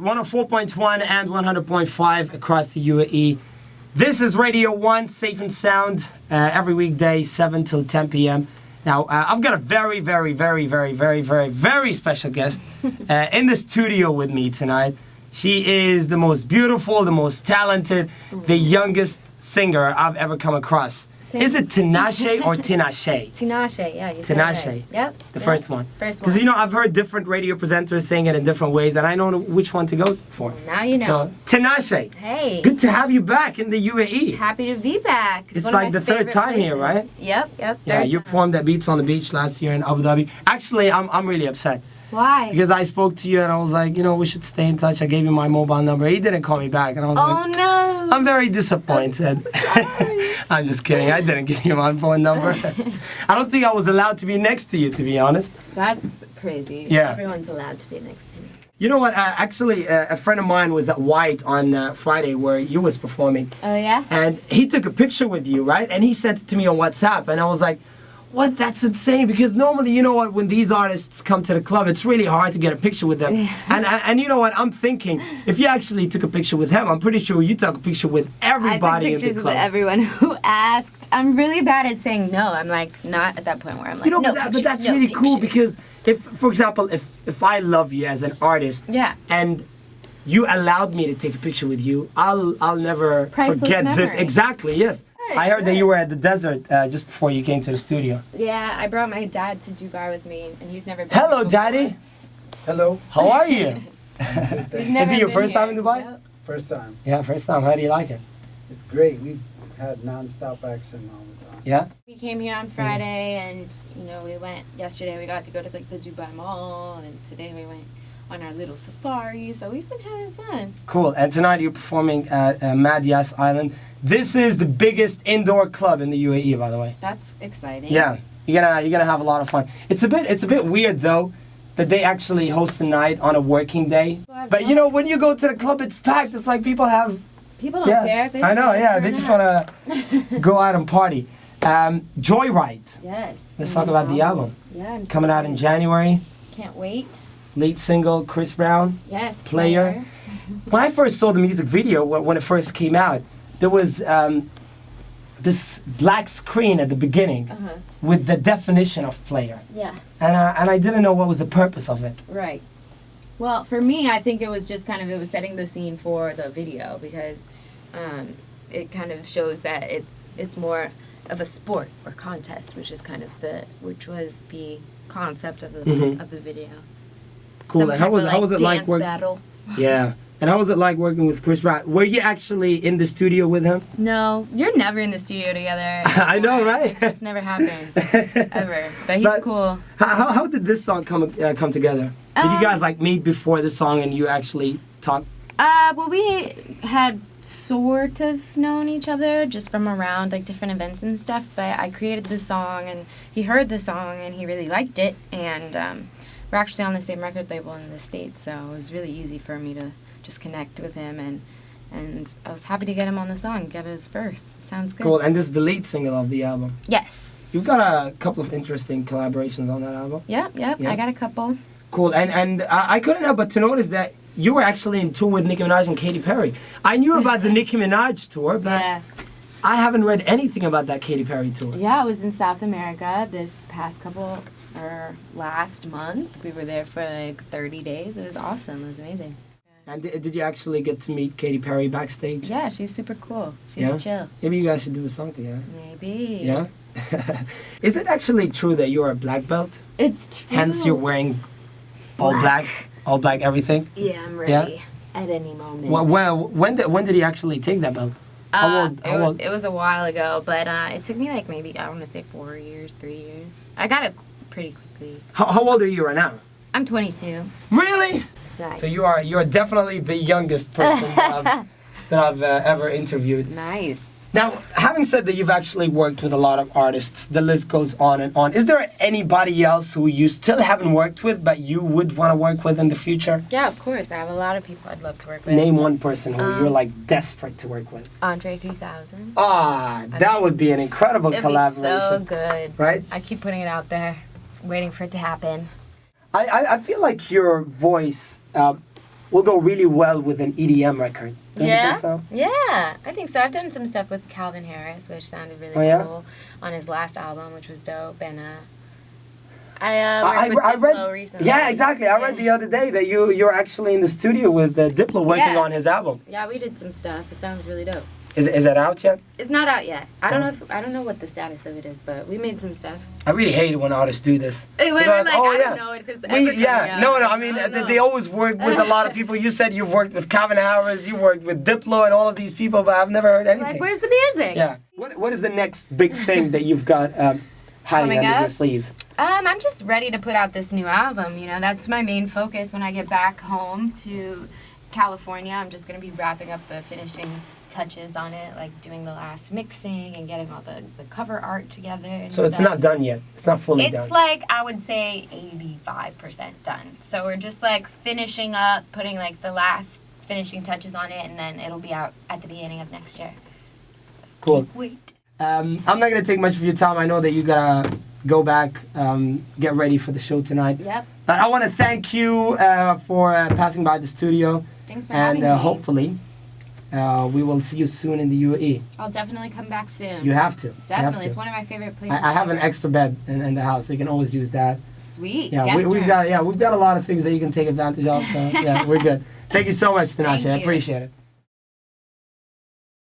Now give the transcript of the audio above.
104.1 and 100.5 across the UAE. This is Radio 1, Safe and Sound, every weekday, 7 till 10 p.m. Now, I've got a very special guest in the studio with me tonight. She is the most beautiful, the most talented, the youngest singer I've ever come across. Is it Tinashe or Tinashe? Tinashe, yeah. Tinashe. Yep. The first one. First one. Because, you know, I've heard different radio presenters saying it in different ways, and I know which one to go for. Now you know. So, Tinashe. Hey. Good to have you back in the UAE. Happy to be back. It's like the third time here, right? Yep. Yeah, you performed at Beats on the Beach last year in Abu Dhabi. Actually, I'm really upset. Why? Because I spoke to you and I was like, you know, we should stay in touch. I gave you my mobile number. He didn't call me back. And I was like, oh, no. I'm very disappointed. I'm just kidding. I didn't give you my phone number. I don't think I was allowed to be next to you, to be honest. That's crazy. Yeah. Everyone's allowed to be next to me. You know what? Actually, a friend of mine was at White on Friday where you was performing. Oh, yeah? And he took a picture with you, right? And he sent it to me on WhatsApp. And I was like, what? That's insane. Because normally, you know what, when these artists come to the club, it's really hard to get a picture with them. Yeah. And you know what, I'm thinking, if you actually took a picture with him, I'm pretty sure you took a picture with everybody in the club. I took pictures with everyone who asked. I'm really bad at saying no. I'm like, not at that point where I'm like, you know, no but that's really cool because if, for example, if I love you as an artist, yeah, and you allowed me to take a picture with you, I'll never Priceless forget this. memory. Exactly, yes. I heard that you were at the desert just before you came to the studio. Yeah, I brought my dad to Dubai with me, and he's never been. Hello, before. Daddy. Hello. How are you? He's Is never it your been first here. time in Dubai? Yep. First time. Yeah, first time. How do you like it? It's great. We've had non-stop action all the time. Yeah? We came here on Friday, and you know, we went yesterday. We got to go to like the Dubai Mall, and today we went on our little safari. So we've been having fun. Cool. And tonight you're performing at Mad Yas Island. This is the biggest indoor club in the UAE, by the way. That's exciting. Yeah, you're gonna have a lot of fun. It's a bit weird though that they actually host the night on a working day. But you know, when you go to the club, it's packed. It's like people don't care. They I know. just Yeah, turn they just up. wanna go out and party. Joyride. Yes. Let's talk about the album. Yeah, I'm so Coming out in excited. January. Can't wait. Lead single, Chris Brown. Yes. Player. When I first saw the music video, when it first came out, there was this black screen at the beginning with the definition of player. Yeah. And I didn't know what was the purpose of it. Right. Well, for me, I think it was just kind of, it was setting the scene for the video because it kind of shows that it's more of a sport or contest, which was the concept of the video. Cool. Some And how was type of, it like dance working? battle. Yeah. And how was it like working with Chris Brown? Were you actually in the studio with him? No, you're never in the studio together. I know, right? It just never happens, ever. But he's cool. How did this song come together? Did you guys like meet before the song and you actually talk? Well, we had sort of known each other just from around like different events and stuff. But I created the song and he heard the song and he really liked it. And we're actually on the same record label in the States, so it was really easy for me to just connect with him and I was happy to get him on the song, get his first. Sounds good. Cool. And this is the lead single of the album. Yes. You've got a couple of interesting collaborations on that album. Yep. Yeah. I got a couple. Cool. And I couldn't help but to notice that you were actually in tour with Nicki Minaj and Katy Perry. I knew about the Nicki Minaj tour, but Yeah. I haven't read anything about that Katy Perry tour. Yeah, I was in South America this last month. We were there for like 30 days. It was awesome. It was amazing. And did you actually get to meet Katy Perry backstage? Yeah, she's super cool. She's chill. Maybe you guys should do a song together. Maybe. Yeah? Is it actually true that you're a black belt? It's true. Hence you're wearing all black everything? Yeah, I'm ready at any moment. Well, when did you actually take that belt? How old? It was a while ago, but it took me like maybe, I want to say 4 years, 3 years. I got it pretty quickly. How old are you right now? I'm 22. Really? Nice. So you are definitely the youngest person that I've ever interviewed. Nice. Now, having said that you've actually worked with a lot of artists, the list goes on and on. Is there anybody else who you still haven't worked with but you would want to work with in the future? Yeah, of course. I have a lot of people I'd love to work with. Name one person who you're like desperate to work with. Andre 3000. Ah, that would be an incredible collaboration. It'd be so good. Right? I keep putting it out there, waiting for it to happen. I feel like your voice will go really well with an EDM record. Don't you Yeah? think so? Yeah, I think so. I've done some stuff with Calvin Harris, which sounded really Oh, yeah? cool on his last album, which was dope. And I worked with Diplo recently. Yeah, exactly. I read the other day that you're actually in the studio with Diplo working on his album. Yeah, we did some stuff. It sounds really dope. Is that out yet? It's not out yet. I don't know what the status of it is, but we made some stuff. I really hate it when artists do this. When we're like, I don't know it because I mean, they always work with a lot of people. You said you've worked with Calvin Harris, you worked with Diplo and all of these people, but I've never heard anything. Like, where's the music? Yeah. What is the next big thing that you've got hiding under your sleeves? I'm just ready to put out this new album. You know, that's my main focus when I get back home to California. I'm just gonna be wrapping up the finishing touches on it, like doing the last mixing and getting all the cover art together and So it's not done yet. It's not fully done. It's like, I would say 85% done. So we're just like finishing up, putting like the last finishing touches on it, and then it'll be out at the beginning of next year. So Cool. can't wait. I'm not gonna take much of your time. I know that you gotta go back, get ready for the show tonight. Yep. But I want to thank you for passing by the studio. Thanks for having And me. hopefully, we will see you soon in the UAE. I'll definitely come back soon. You have to. You have Definitely. to. It's one of my favorite places. I have an ever. extra bed in the house, so you can always use that. Sweet. Yeah, Guest we've room. got a lot of things that you can take advantage of. So yeah, we're good. Thank you so much, Tinashe. Thank I you. appreciate it.